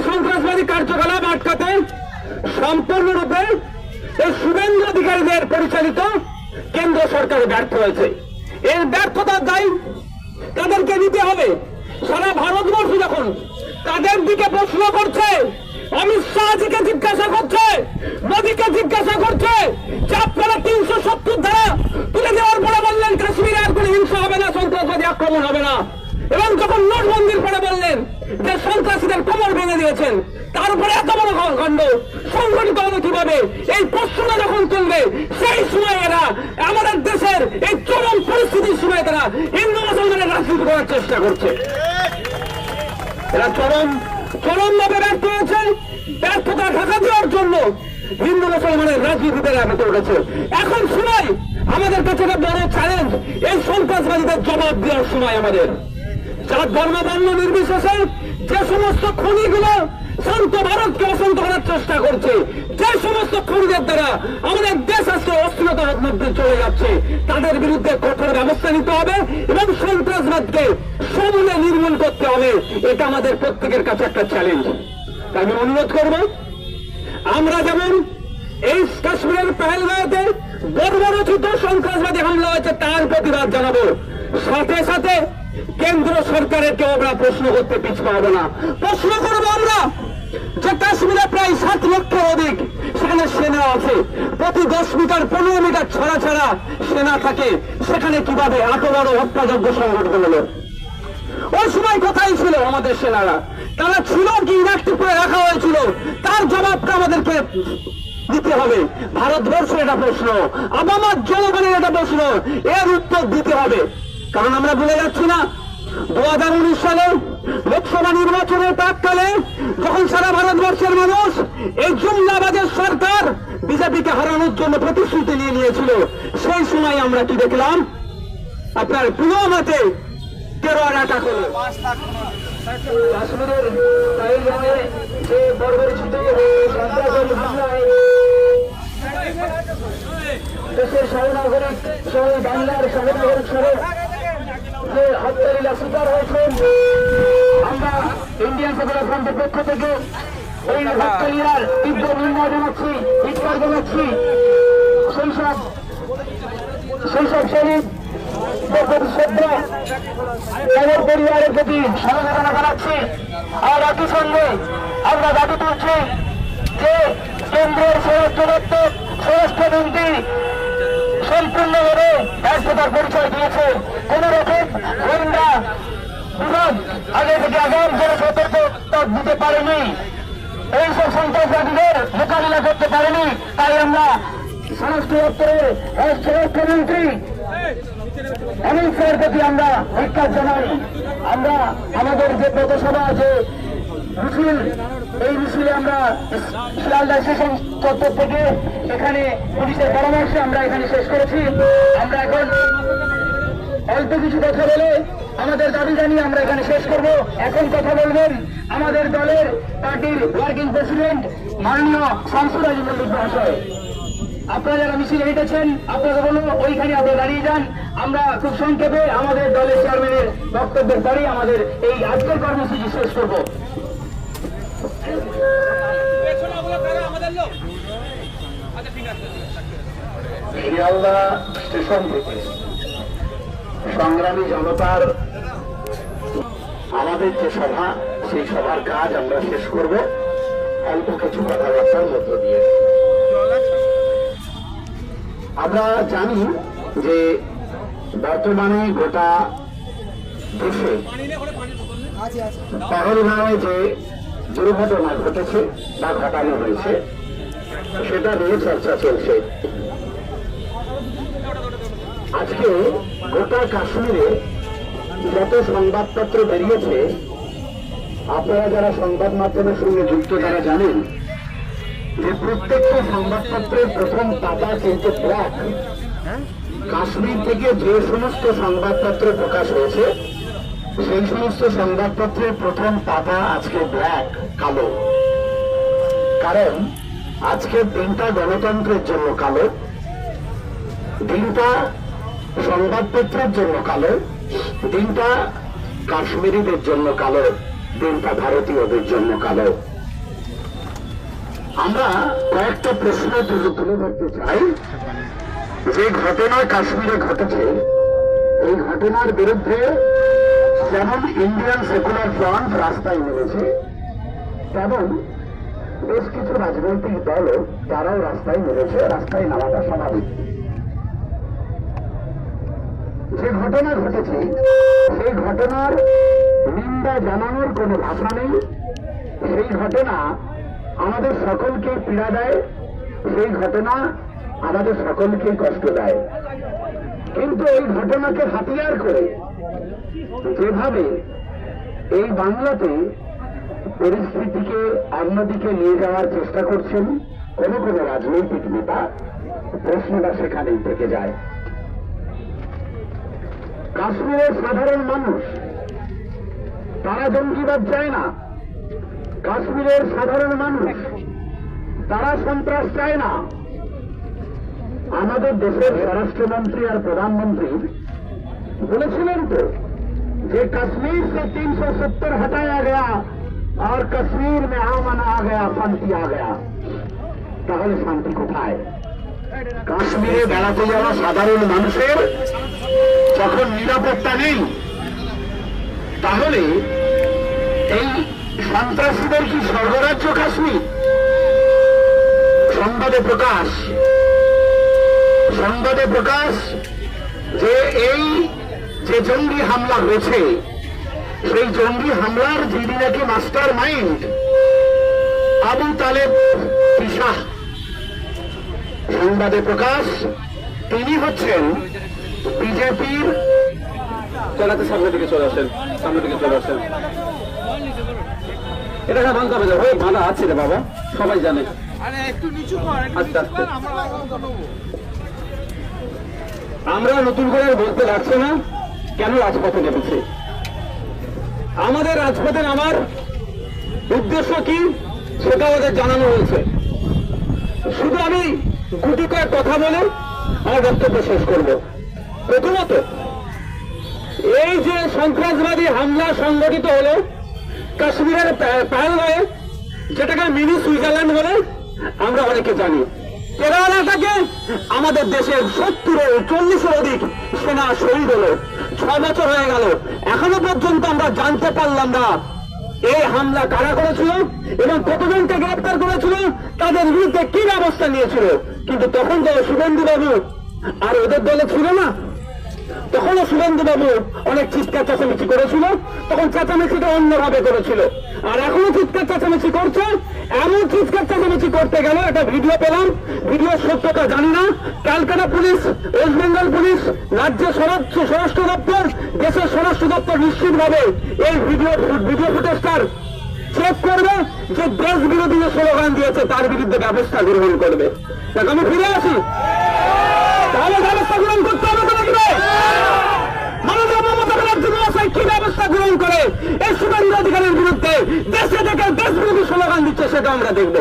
সন্ত্রাসবাদী কার্যকলাপ আটকাতে সম্পূর্ণরূপে এই শুভেন্দু অধিকারীদের পরিচালিত কেন্দ্র সরকার ব্যর্থ হয়েছে। এর ব্যর্থতার দায় তাদেরকে নিতে হবে। সারা ভারতবর্ষ যখন তাদের দিকে প্রশ্ন করছে, অমিত শাহজিকে জিজ্ঞাসা করছে, মোদীকে জিজ্ঞাসা করছে যে আপনারা 370 ধারা তুলে দেওয়ার পরে বললেন কাশ্মীরে আর কোনো হিংসা হবে না, সন্ত্রাসবাদী আক্রমণ হবে না, এবং যখন নোটবন্দির পরে বললেন যে সন্ত্রাসীদের কোমর ভেঙে দিয়েছেন, তারপরে এত বড় কাণ্ড সংগঠিত হবে কিভাবে, এই প্রশ্নটা যখন তুলবে সেই সময় এরা আমাদের দেশের এই চরম পরিস্থিতির সময় তারা হিন্দু মুসলমানের রাজনীতি করার চেষ্টা করছে। এরা চরম ভাবে ব্যর্থ হয়েছে। ব্যর্থতা ঢাকা দেওয়ার জন্য হিন্দু মুসলমানের রাজনীতিতে মেতে উঠেছে। এখন সময় আমাদের কাছে একটা বড় চ্যালেঞ্জ, এই সন্ত্রাসবাদীদের জবাব দেওয়ার সময় আমাদের যার ধর্ম বর্ণ নির্বিশেষে যে সমস্ত খনিগুলো শান্ত ভারতকে অশান্ত করার চেষ্টা করছে, যে সমস্ত খনিদের দ্বারা আমাদের দেশ আজকে অস্থিরতার মধ্যে চলে যাচ্ছে, তাদের বিরুদ্ধে কঠোর ব্যবস্থা নিতে হবে এবং সন্ত্রাসবাদকে সমূলে নির্মূল করতে হবে। এটা আমাদের প্রত্যেকের কাছে একটা চ্যালেঞ্জ। তাই আমি অনুরোধ করব, আমরা যেমন এই কাশ্মীরের পেহেলগাঁওতে বর্বরোচিত সন্ত্রাসবাদী হামলা হয়েছে তার প্রতিবাদ জানাবো, সাথে সাথে কেন্দ্র সরকারের কেউ আমরা প্রশ্ন করতে পিছপা হবে না। প্রশ্ন করবো আমরা যে কাশ্মীরে প্রায় 7 লক্ষের অধিক সেখানে সেনা আছে, প্রতি 10 মিটার 15 মিটার ছাড়া ছাড়া সেনা থাকে, সেখানে কিভাবে এত বড় হত্যাযজ্ঞ সংঘটিত হলো? ওই সময় কোথায় ছিল আমাদের সেনারা? তারা ছিল কি ইনঅ্যাক্টিভ করে রাখা হয়েছিল? তার জবাবটা আমাদেরকে দিতে হবে। ভারতবর্ষের এটা প্রশ্ন, আমার জনগণের এটা প্রশ্ন, এর উত্তর দিতে হবে। কারণ আমরা ভুলে যাচ্ছি না 2019 সালে লোকসভা নির্বাচনের প্রাককালে যখন সারা ভারতবর্ষের মানুষ এই জুমলাবাজের সরকার বিজেপিকে হারানোর জন্য প্রতিশ্রুতি নিয়ে নিয়েছিল, সেই সময় আমরা কি দেখলাম? আপনার পুলওয়ামাতে টেরর অ্যাটাক হলো। কাশ্মীরের পেহেলগাঁওয়ে যে বর্বরোচিত সন্ত্রাসবাদী হামলায় দেশের সহনাগরিক সহ বাংলার সহনাগরিক সহ যে হত্যালীলা শিকার হয়েছেন, আমরা ইন্ডিয়ান সেকুলার ফ্রন্টের পক্ষ থেকে এই হত্যালীলার তীব্র নিন্দা জানাচ্ছি, ধিক্কার জানাচ্ছি। সেই সব শহীদ প্রতি শ্রদ্ধা তাদের পরিবারের প্রতি সমবেদনা জানাচ্ছি। আর একই সঙ্গে আমরা দাবি তুলছি যে কেন্দ্রের স্বরাষ্ট্রমন্ত্রী সম্পূর্ণভাবে ব্যর্থতার পরিচয় দিয়েছে। কোন রকম গোয়েন্দা বিভাগ আগে থেকে আগাম করে সতর্কতা দিতে পারেনি, এইসব সন্ত্রাসবাদীদের মোকাবিলা করতে পারেনি। তাই আমরা স্বরাষ্ট্র দপ্তরের স্বরাষ্ট্রমন্ত্রী অমিত শাহের প্রতি আমরা ধিক্কার জানাই। আমরা আমাদের যে পথসভা, যে মিছিল, এই মিছিলে আমরা শিয়ালদা স্টেশন চত্বর থেকে এখানে পুলিশের পরামর্শে আমরা এখানে শেষ করেছি। আমরা এখন অল্প কিছু কথা বলে আমাদের দাবি জানিয়ে আমরা এখানে শেষ করব। এখন কথা বলবেন আমাদের দলের পার্টির ওয়ার্কিং প্রেসিডেন্ট মাননীয় শামসুর আলী মল্লিক মহাশয়। আপনারা যারা মিছিলে হেঁটেছেন আপনারা বলুন, ওইখানে আপনারা দাঁড়িয়ে যান। আমরা খুব সংক্ষেপে আমাদের দলের চেয়ারম্যানের বক্তব্যের পরেই আমাদের এই আজকের কর্মসূচি শেষ করব। শিয়ালদা স্টেশন থেকে সংগ্রামী জনতার আমাদের যে সভা, সেই সভার কাজ আমরা শেষ করব অল্প কিছু কথাবার্তার মধ্য দিয়ে। আমরা জানি যে বর্তমানে গোটা দেশে পেহেলগাঁওয়ে যে দুর্ঘটনা ঘটেছে বা ঘটানো হয়েছে সেটা নিয়ে চর্চা চলছে। আজকে গোটা কাশ্মীরে যত সংবাদপত্র বেরিয়েছে, আপনারা যারা সংবাদ মাধ্যমের সঙ্গে যুক্ত তারা জানেন যে প্রত্যেকটা সংবাদপত্রের প্রথম পাতা কিন্তু ব্ল্যাক। কাশ্মীর থেকে যে সমস্ত সংবাদপত্র প্রকাশ হয়েছে সেই সমস্ত সংবাদপত্রের প্রথম পাতা আজকে ব্ল্যাক, কালো। কারণ আজকের দিনটা গণতন্ত্রের জন্য কালো, দিনটা সংবাদপত্রের জন্য কালো, দিনটা কাশ্মীরিদের জন্য কালো, দিনটা ভারতীয়দের জন্য কালো। আমরা কয়েকটা প্রশ্ন তুলে ধরতে চাই। যে ঘটনা কাশ্মীরে ঘটেছে এই ঘটনার বিরুদ্ধে যেমন ইন্ডিয়ান সেকুলার ফ্রন্ট রাস্তায় নেমেছে, তেমন বেশ কিছু রাজনৈতিক দলও তারাও রাস্তায় নেমেছে। রাস্তায় নামাটা স্বাভাবিক। যে ঘটনা ঘটেছে সেই ঘটনার নিন্দা জানানোর কোনো ভাষা নেই। সেই ঘটনা আমাদের সকলকে পীড়া দেয়, সেই ঘটনা আমাদের সকলকে কষ্ট দেয়। কিন্তু এই ঘটনাকে হাতিয়ার করে যেভাবে এই বাংলাতে পরিস্থিতিকে অন্যদিকে নিয়ে যাওয়ার চেষ্টা করছেন কোন কোন রাজনৈতিক নেতা, প্রশ্নটা সেখানেই থেকে যায়। কাশ্মীরের সাধারণ মানুষ তারা জঙ্গিবাদ চায় না। কাশ্মীরের সাধারণ মানুষ তারা সন্ত্রাস চায় না। আমাদের দেশের স্বরাষ্ট্রমন্ত্রী আর প্রধানমন্ত্রী বলেছিলেন তো যে কাশ্মীর से 370 हटाया गया और कश्मीर में आमन आ गया, शांति आ गया। তাহলে শান্তি কোথায়? কাশ্মীরে বেড়াতে যাওয়া সাধারণ মানুষের যখন নিরাপত্তা নেই, তাহলে এই সন্ত্রাসীদের কি স্বর্গরাজ্য কাশ্মীর? সংবাদে প্রকাশ যে এই যে জঙ্গি হামলা হয়েছে সেই জঙ্গি হামলার যিনি নাকি মাস্টার মাইন্ড আবু তালেব তিশা, সংবাদে প্রকাশ তিনি হচ্ছেন বিজেপির। চালাতে সামনের দিকে চলে আসেন, সামনের দিকে চলে আসেন। এটা ভাঙতে হবে, হয়ে ভাঙা আছে রে বাবা, সবাই জানে। আস্তে আস্তে আমরা নতুন করে বলতে লাগছে না কেন রাজপথে নেমেছে। আমাদের রাজপথে নামার উদ্দেশ্য কি সেটা ওদের জানানো হয়েছে। শুধু আমি গুটি কয়েক কথা বলে আমার বক্তব্য শেষ করব। প্রথমত, এই যে সন্ত্রাসবাদী হামলা সংঘটিত হলো কাশ্মীরের পেহেলগাঁওয়ে, যেটাকে মিনি সুইজারল্যান্ড বলে আমরা অনেকে জানি, কেরালাটাকে আমাদের দেশের 40-এর অধিক সেনা শহীদ হলো। 6 বছর হয়ে গেল, এখনো পর্যন্ত আমরা জানতে পারলাম না এই হামলা কারা করেছিল এবং কতজনকে গ্রেপ্তার করেছিল, তাদের বিরুদ্ধে কি ব্যবস্থা নিয়েছিল। কিন্তু তখন তো শুভেন্দু বাবু আর ওদের দলে ছিল না, তখনও শুভেন্দু বাবু অনেক চিৎকার চেঁচামেচি করেছিল, তখন চেঁচামেচিটা অন্যভাবে করেছিল। আর এখনো চিৎকার চেঁচামেচি করছে। এমন চিৎকার চেঁচামেচি করতে গেল, একটা ভিডিও পেলাম, ভিডিওর সত্যতা জানি না। Calcutta police, West Bengal police, রাজ্যের স্বরাষ্ট্র দপ্তর, দেশের স্বরাষ্ট্র দপ্তর নিশ্চিতভাবে এই ভিডিও ফুটেজটার চেক করবে, যে দেশ বিরোধী যে স্লোগান দিয়েছে তার বিরুদ্ধে ব্যবস্থা গ্রহণ করবে। দেখ আমি ফিরে আসি, তাহলে ব্যবস্থা গ্রহণ করতে হবে তো লাগবে। মাননীয় মমতা ব্যানার্জি মহাশয় কি ব্যবস্থা গ্রহণ করে এই শুভেন্দু অধিকারীর বিরুদ্ধে, দেশে থেকে দেশ বিরোধী স্লোগান দিচ্ছে সেটা আমরা দেখবো।